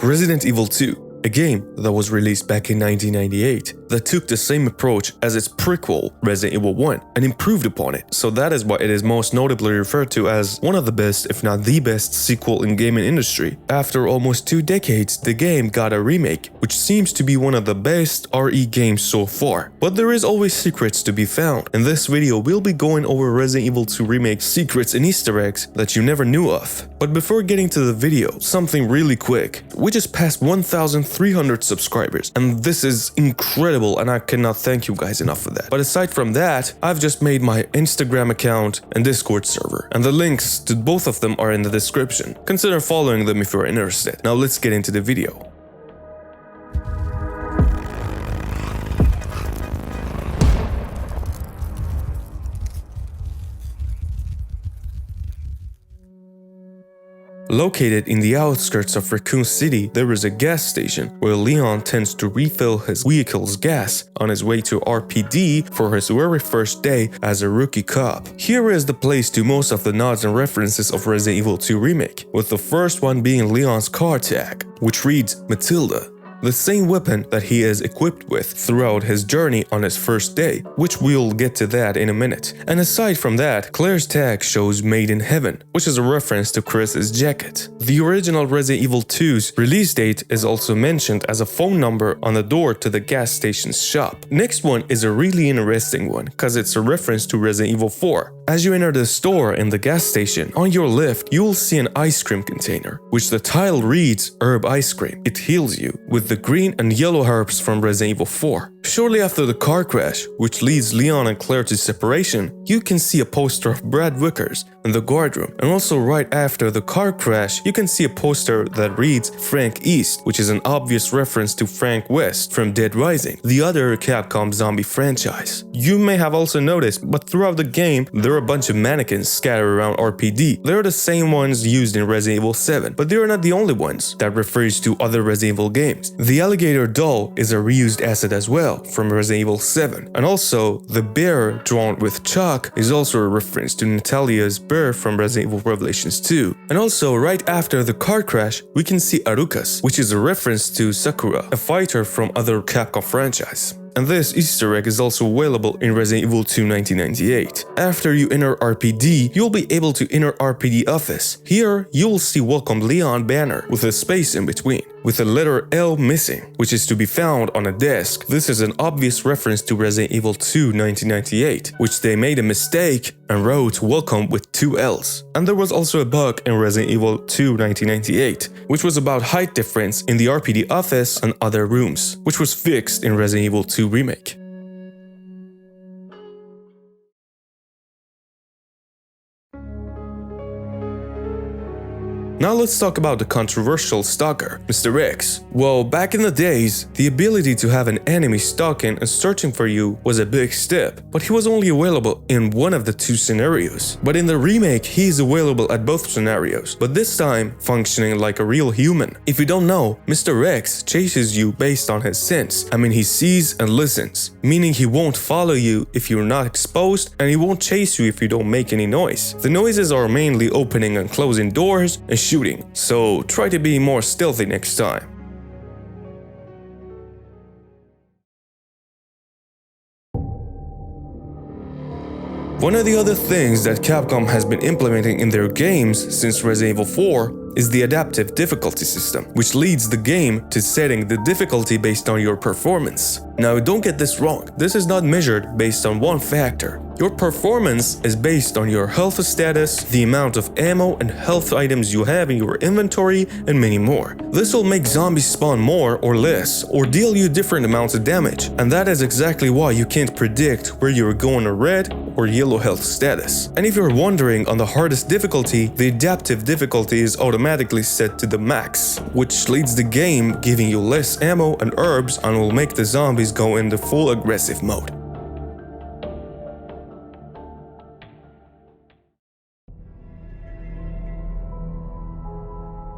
Resident Evil 2, a game that was released back in 1998 that took the same approach as its prequel, Resident Evil 1, and improved upon it. So that is why it is most notably referred to as one of the best, if not the best, sequel in gaming industry. After almost 2 decades, the game got a remake, which seems to be one of the best RE games so far. But there is always secrets to be found. In this video, we'll be going over Resident Evil 2 Remake secrets and Easter eggs that you never knew of. But before getting to the video, something really quick. We just passed 1,300 subscribers, and this is incredible, and I cannot thank you guys enough for that. But aside from that, I've just made my Instagram account and Discord server, and the links to both of them are in the description. Consider following them if you're interested. Now let's get into the video. Located in the outskirts of Raccoon City, there is a gas station where Leon tends to refill his vehicle's gas on his way to RPD for his very first day as a rookie cop. Here is the place to most of the nods and references of Resident Evil 2 Remake, with the first one being Leon's car tag, which reads Matilda, the same weapon that he is equipped with throughout his journey on his first day, which we'll get to that in a minute. And aside from that, Claire's tag shows Made in Heaven, which is a reference to Chris's jacket. The original Resident Evil 2's release date is also mentioned as a phone number on the door to the gas station's shop. Next one is a really interesting one, cause it's a reference to Resident Evil 4. As you enter the store in the gas station, on your left you will see an ice cream container, which the tile reads Herb Ice Cream. It heals you with the green and yellow herbs from Resident Evil 4. Shortly after the car crash, which leads Leon and Claire to separation, you can see a poster of Brad Vickers in the guardroom. And also right after the car crash, you can see a poster that reads Frank East, which is an obvious reference to Frank West from Dead Rising, the other Capcom zombie franchise. You may have also noticed, but throughout the game, there are a bunch of mannequins scattered around RPD. They're the same ones used in Resident Evil 7, but they are not the only ones. That refers to other Resident Evil games. The alligator doll is a reused asset as well from Resident Evil 7, and also the bear drawn with chalk is also a reference to Natalia's bear from Resident Evil Revelations 2. And also right after the car crash, we can see Arukas, which is a reference to Sakura, a fighter from other Capcom franchise. And this Easter egg is also available in Resident Evil 2 1998. After you enter RPD, you'll be able to enter RPD office. Here, you'll see Welcome Leon banner with a space in between, with the letter L missing, which is to be found on a desk. This is an obvious reference to Resident Evil 2 1998, which they made a mistake and wrote Welcome with 2 L's. And there was also a bug in Resident Evil 2 1998, which was about height difference in the RPD office and other rooms, which was fixed in Resident Evil 2 Remake. Now let's talk about the controversial stalker, Mr. X. Well, back in the days, the ability to have an enemy stalking and searching for you was a big step, but he was only available in one of the 2 scenarios. But in the remake, he is available at both scenarios, but this time functioning like a real human. If you don't know, Mr. X chases you based on his sense. I mean, he sees and listens, meaning he won't follow you if you're not exposed, and he won't chase you if you don't make any noise. The noises are mainly opening and closing doors and shooting, so try to be more stealthy next time. One of the other things that Capcom has been implementing in their games since Resident Evil 4 is the adaptive difficulty system, which leads the game to setting the difficulty based on your performance. Now, don't get this wrong, this is not measured based on one factor. Your performance is based on your health status, the amount of ammo and health items you have in your inventory, and many more. This will make zombies spawn more or less, or deal you different amounts of damage, and that is exactly why you can't predict where you're going to red or yellow health status. And if you're wondering on the hardest difficulty, the adaptive difficulty is automatically set to the max, which leads the game giving you less ammo and herbs and will make the zombies go into full aggressive mode.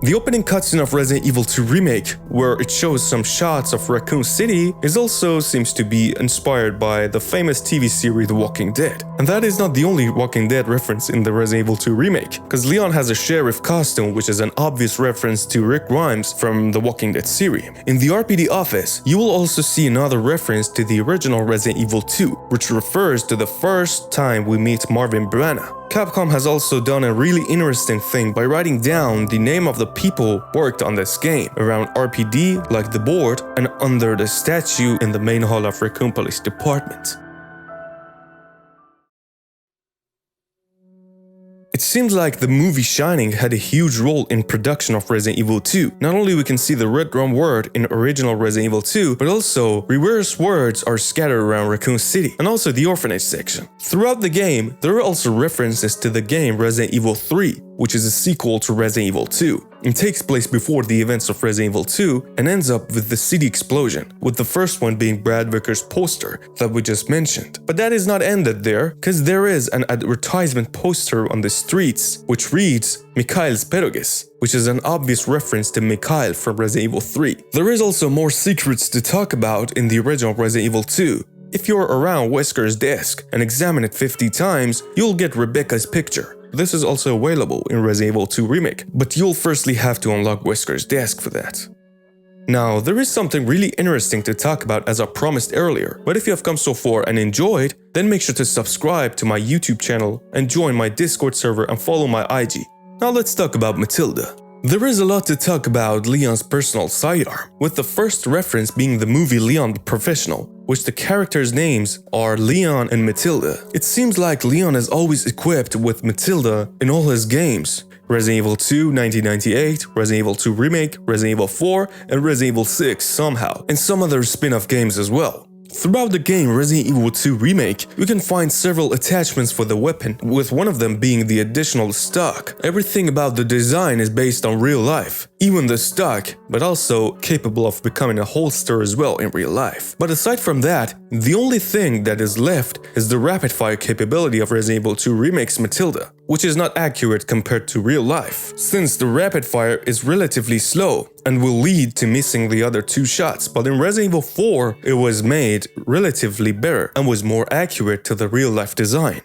The opening cutscene of Resident Evil 2 Remake, where it shows some shots of Raccoon City, also seems to be inspired by the famous TV series The Walking Dead. And that is not the only Walking Dead reference in the Resident Evil 2 Remake, because Leon has a sheriff costume, which is an obvious reference to Rick Grimes from the Walking Dead series. In the RPD office, you will also see another reference to the original Resident Evil 2, which refers to the first time we meet Marvin Branagh. Capcom has also done a really interesting thing by writing down the name of the people worked on this game around RPD, like the board, and under the statue in the main hall of Raccoon Police Department. It seems like the movie Shining had a huge role in production of Resident Evil 2. Not only we can see the red drum word in original Resident Evil 2, but also reverse words are scattered around Raccoon City, and also the orphanage section. Throughout the game, there are also references to the game Resident Evil 3, which is a sequel to Resident Evil 2. It takes place before the events of Resident Evil 2 and ends up with the city explosion, with the first one being Brad Vicker's poster that we just mentioned. But that is not ended there, because there is an advertisement poster on the streets which reads Mikhail's Pierogies, which is an obvious reference to Mikhail from Resident Evil 3. There is also more secrets to talk about in the original Resident Evil 2. If you're around Wesker's desk and examine it 50 times, you'll get Rebecca's picture. This is also available in Resident Evil 2 Remake, but you'll firstly have to unlock Wesker's desk for that. Now, there is something really interesting to talk about as I promised earlier, but if you have come so far and enjoyed, then make sure to subscribe to my YouTube channel and join my Discord server and follow my IG. Now let's talk about Matilda. There is a lot to talk about Leon's personal sidearm, with the first reference being the movie Leon the Professional, which the characters' names are Leon and Matilda. It seems like Leon is always equipped with Matilda in all his games. Resident Evil 2 1998, Resident Evil 2 Remake, Resident Evil 4, and Resident Evil 6 somehow, and some other spin-off games as well. Throughout the game Resident Evil 2 Remake, we can find several attachments for the weapon, with one of them being the additional stock. Everything about the design is based on real life, even the stock, but also capable of becoming a holster as well in real life. But aside from that, the only thing that is left is the rapid-fire capability of Resident Evil 2 Remake's Matilda, which is not accurate compared to real life, since the rapid-fire is relatively slow and will lead to missing the other two shots, but in Resident Evil 4 it was made relatively better and was more accurate to the real-life design.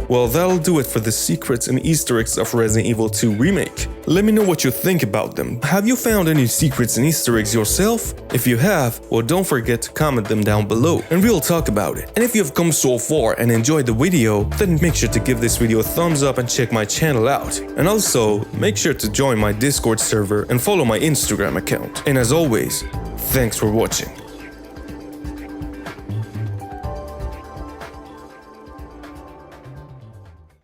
Well, that'll do it for the secrets and Easter eggs of Resident Evil 2 Remake. Let me know what you think about them. Have you found any secrets and Easter eggs yourself? If you have, well, don't forget to comment them down below and we'll talk about it. And if you have come so far and enjoyed the video, then make sure to give this video a thumbs up and check my channel out. And also, make sure to join my Discord server and follow my Instagram account. And as always, thanks for watching.